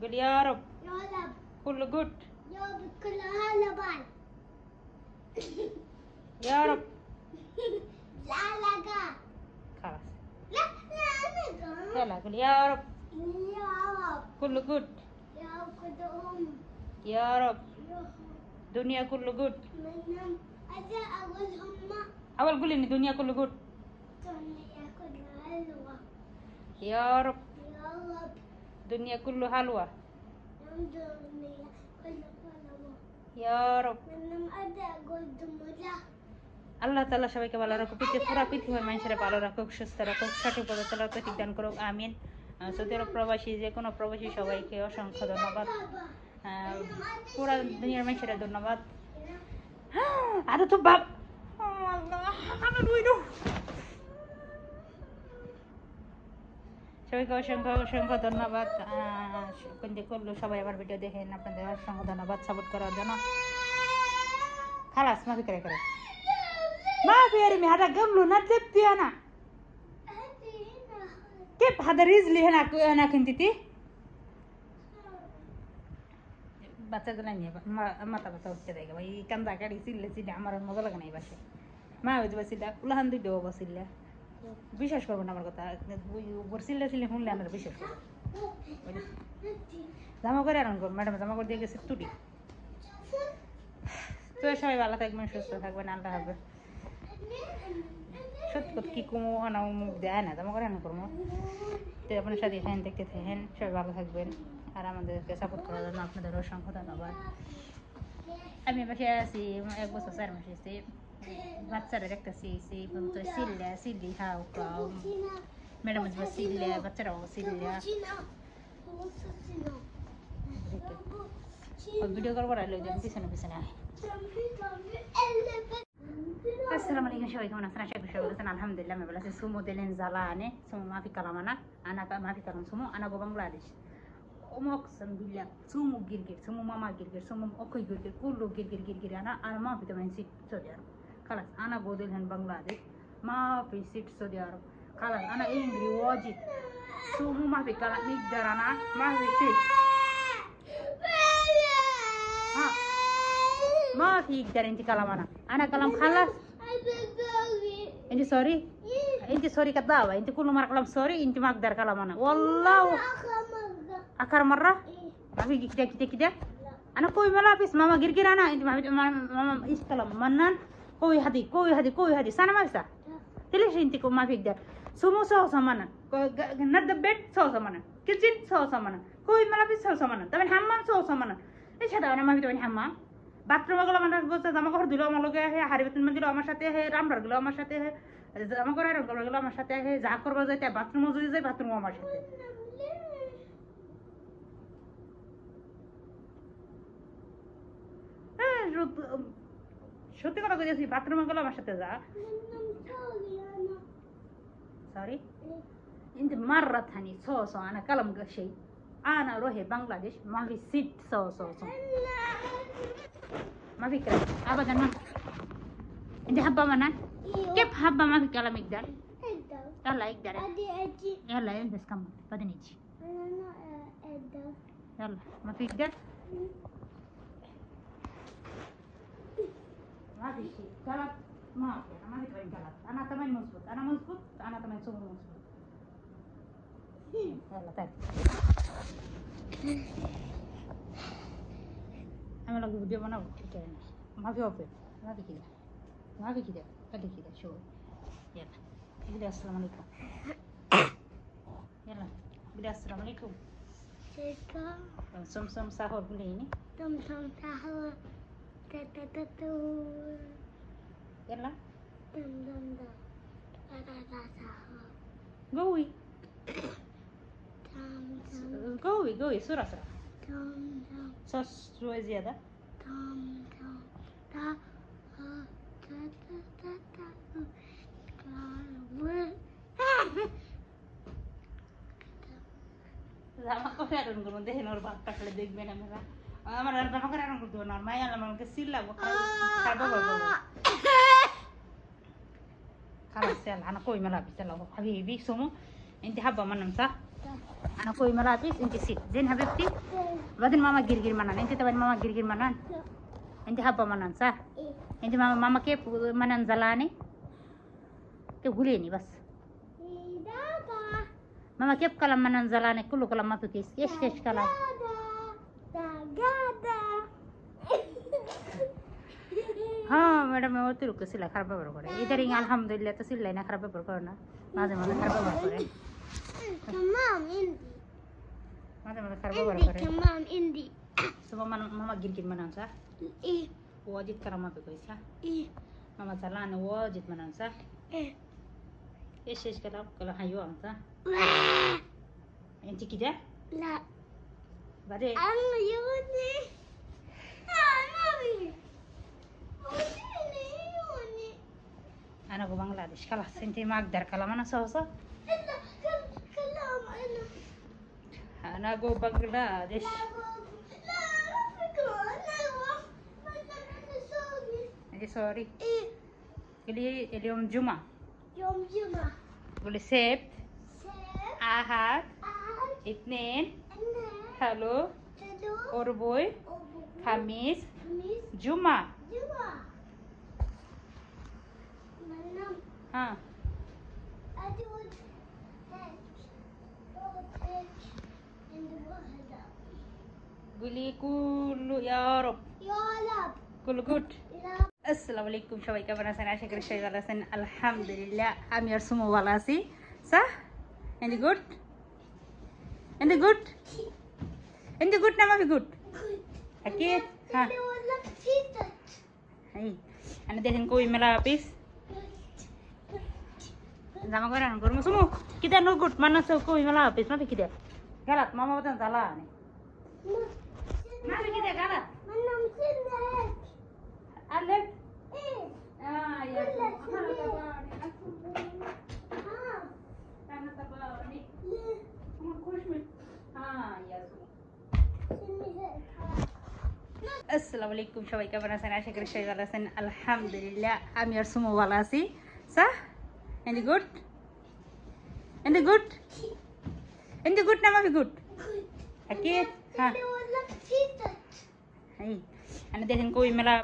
قول يا رب. يا رب. كله جود. يا رب كلها لبن. يا رب. لا لا خلاص. لا لا يلا قول يا رب. يا رب. كله جود. يا رب كلهم. يا رب. يا رب. دنيا كله جود. منهم أجا أقولهم ما اول قول ان الدنيا كله جود. الدنيا كلها حلوة. يا رب. يا رب. دنيا كله حلوة. الدنيا كلها حلوة. يا رب. منهم أجا أقول دمجة. আল্লাহ তাআলা সবাইকে ভালো রাখুক, পুরা পৃথিবীর মানুষেরা ভালো রাখুক, সুস্থ রাখুক, সঠিক পথে চলার তৌফিক দান করুক, আমিন। সৌদি আরব প্রবাসী যে কোনো প্রবাসী সবাইকে অসংখ্য ধন্যবাদ, পুরা দুনিয়ার মানুষেরা ধন্যবাদ। আরে তো বাপ সবাইকে অসংখ্য অসংখ্য ধন্যবাদ। করলো সবাই আমার ভিডিও দেখেন, আপনাদের অসংখ্য ধন্যবাদ সাপোর্ট করার জন্য। খালাস মাফি করে করে ما في أرمي هذا قبله نزلت أنا كيف هذا رجلي هنا كنت تي বাচ্চাগুলো নিয়ে মাথা ব্যথা হচ্ছে দেখে ভাই কান্দা কাড়ি চিল্লে চিল্লে আমার মজা লাগে না এই বাসে মা হইতে বাসিল্লা উলাহান দুই দেবো বাসিল্লা বিশ্বাস করবো না আমার কথা চিল্লা চিল্লে শুনলে আমরা বিশ্বাস করবো জামা করে আনন্দ করবো ম্যাডাম জামা করে দিয়ে গেছে তুটি তো সবাই ভালো থাকবেন, সুস্থ থাকবেন, আল্লাহ হাফেজ। সত্যি কথা কি কমো আনা মুখ দেয় না জামা করে আনা করবো তো আপনার সাথে এখানে দেখতে থাকেন, সবাই ভালো থাকবেন আর আমাদেরকে সাপোর্ট করার জন্য আপনাদের অসংখ্য ধন্যবাদ। আমি বাসায় আছি 1 বছর 4 মাস এসে বাচ্চারা দেখতেছি সেই পর্যন্ত সিল্লা সিল্লি খাও খাও ম্যাডাম সিল্লা বাচ্চারাও সিল্লা ভিডিও করবো আর লোকজন পিছনে পিছনে আয়। আসসালামু আলাইকুম, সবাই কেমন আছেন? আশা করি সবাই আছেন। আলহামদুলিল্লাহ আমি ভালো আছি। সুমো দিলেন জ্বালা আনে সুমো মাফি কালাম আনা মাফি কালাম সুমো আনা গো বাংলাদেশ ওমকসম বিল্লা সুমো গিরগির সুমো মামা গিরগির সুমো অখই গিরগির কুল্লু গিরগির আনা আর মাফি তো সিট সৌদি আরব খালাস আনা গো দিলেন বাংলাদেশ মাফি সিট সৌদি আরব খালাস আনা ইংরি ওয়াজিদ সুমো মাফি কালাম মিকদার আনা মাফি সিট ها ما في يقدر انت كلام انا كلام خلاص انت سوري انت سوري كذابه انت كل مره كلام سوري انت ما اقدر كلام انا والله اخر مره ما في كده انا كوي ملابس ماما غير انا انت ماما ايش كلام منان كوي هدي سنه ما بسا ليش انت ما في يقدر سمو سو سمانا ند بيت سو سمانا كيتشن سو سمانا كوي ملابس سو سمانا طبعا حمام سو سمانا এই সাথে আমি মাফি দেবেন হাম্মা বাথরুমে গেলো আমার বলছে জামা কাপড় দিল আমার লোকে হে হাড়ি বেতন দিল আমার সাথে হে রামদার গেলো আমার সাথে হে জামা কাপড় আয়রন করবে গেলো আমার সাথে হে যা করবো যাইতে বাথরুমও যদি যাই বাথরুমও আমার সাথে সত্যি কথা কইছি বাথরুমে গেলো আমার সাথে যা সরি انت مرة ثانية سو انا كلام شيء أنا أروح بنغلاديش ما في ست سو ما في كلام أبدا ما أنت حابة منان كيف حابة ما في كلام يقدر يلا يقدر يلا البس كمل بعدين يجي يلا ما في يقدر ما في شيء كلام ما في أنا ما في كلام أنا كمان مظبوط أنا كمان سوبر مظبوط يلا طيب أنا لو فيديو بناو ما في أوبن ما في كده خلي كده شو يلا قولي السلام عليكم يلا قولي السلام عليكم سم سahur قولي ini سم سahur يلا سahur قوي سرعة صوت شوي زيادة জামা করে আরন করবো দেখেন ওর বাপ কাটলে দেখবেন আমরা আমার জামা করে আরন করতে না মায়া আমাকে সিল লাগবো খারাপ خلاص يلا انا قوي ملابس يلا حبيبي سمو انت حابه منم صح انا كوي ملابس انت ست زين حبيبتي بعدين ماما جرجير منان انت طبعا ماما جرجير منان انت حابه منان صح انت ماما كيف منان زلاني كيف قوليني بس ماما كيف كلام منان زلاني كله كلام ما تكيس ايش كلام हाँ मैडम मैं वो तो रुक सिला खराब बरोबर करे इधर ही अल्हम्दुलिल्लाह तो सिला ना खराब बरोबर करना माजे माजे खराब बरोबर करे تمام عندي माजे माजे खराब बरोबर करे تمام عندي semua mama girgir mana sah ايه wajib karama begitu sah ايه mama salah nih wajib mana sah ايه ايش kalau haywan sah لا انت كده لا بعدين انا يوني انا go بنغلاديش خلاص انت ما اقدر كلام انا صوصه كلام انا go بنغلاديش انت سوري ايه قولي اليوم جمعه يوم جمعة قولي سبت سبت احد أحد اثنين اثنين هلو ثلاث أربعة خميس خميس جمعة جمعة منام ها أدود هيك عند واحدة قولي كله يا رب يا رب كله جود لا السلام عليكم شوي كمان أنا شكرا شيء ولا سن الحمد لله أم يرسموا ولا سي صح عندي جود عندي جود عندي جود ما في جود أكيد ها ولا كتير هاي أنا دهن كوي ملابس sama orang guru semua kita nugut mana suku malah habis mana kita galat mama betul salah nih mana kita galat منام سنة هيك alif ايه ya كلها karena ها tabani ليه kamu kushmi ya سنة هيك Assalamualaikum شوي كمان أنا شكرا شيء ولا سن الحمد لله أم يرسموا ولا سي صح عندي جود عندي جود عندي جود ما في جود أكيد ها ولا كتير هاي أنا دهن كوي ملا